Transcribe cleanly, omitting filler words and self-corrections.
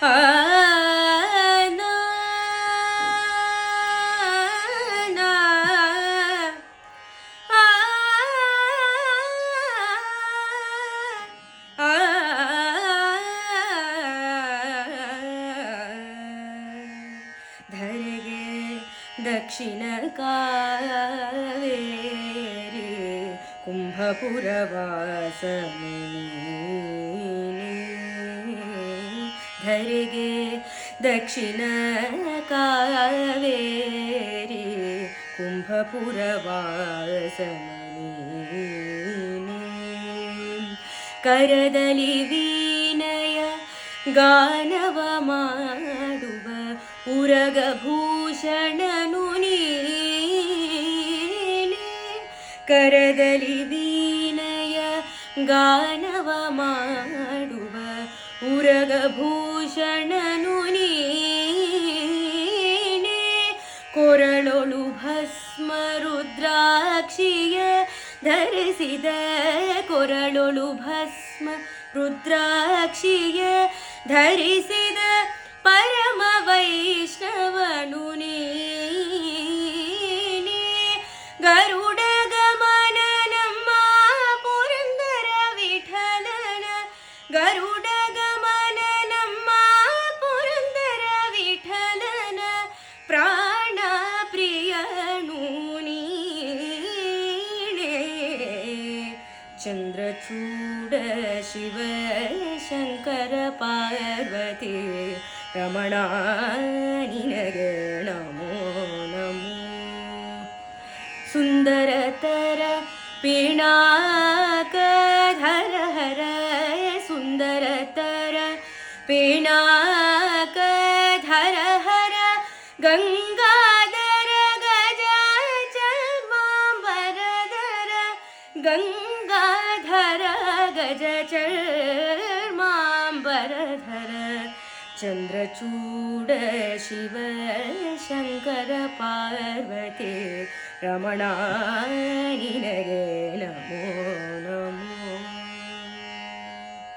ಆ ನಾ ನಾ ಆ ಆ ಧರೆಗೆ ದಕ್ಷಿಣ ಕಾವೇರಿ ಕುಂಭಪುರವಾಸನೆ ಧರೆಗೆ ದಕ್ಷಿಣ ಕಾವೇರಿ ಕುಂಭಪುರವಾಸನೆ ಕರದಲ್ಲಿ ವೀಣಯ ಗಾನವ ಮಾಡುವ ಉರಗಭೂಷಣನು ನೀನೆ ಕರದಲ್ಲಿ ವೀಣಯ ಗಾನವ ಮಾಡುವ ಉರಗಭೂಷಣನು ನೀನೆ ಕೊರಳೊಳು ಭಸ್ಮ ರುದ್ರಾಕ್ಷಿಯ ಧರಿಸಿದ ಕೊರಳೊಳು ಭಸ್ಮ ರುದ್ರಾಕ್ಷಿಯ ಧರಿಸಿದ ಪರಮ ವೈಷ್ಣವನು ನೀನೆ ಗರುಡ ಗಮನ ನಮ್ಮ ಪುರಂದರ ವಿಠಲನ ಗರುಡ ಗಮನ ನಮ್ಮ ಪುರಂದರ ವಿಠಲನ ಪ್ರಾಣ ಪ್ರಿಯನು ನೀನೆ ಚಂದ್ರಚೂಡ ಶಿವ ಶಂಕರ ಪಾರ್ವತಿ ರಮಣ ನಿನಗೆ ನಮೋ ನಮೋ ಸುಂದರತರ ಪಿಣಾಕ ಧರ ಹರ ಸುಂದರತರ ಪಿಣಾಕ ಧರ ಹರ ಗಂಗಾಧರ ಗಜ ಚರ್ಮಾಂಬರಧರ ಗಂಗಾಧರ ಗಜ ಚರ್ಮಾಂಬರಧರ ಚಂದ್ರಚೂಡ ಶಿವ ಶಂಕರ ಪಾರ್ವತಿ ರಮಣ ನಿನಗೆ ನಮೋ ನಮೋ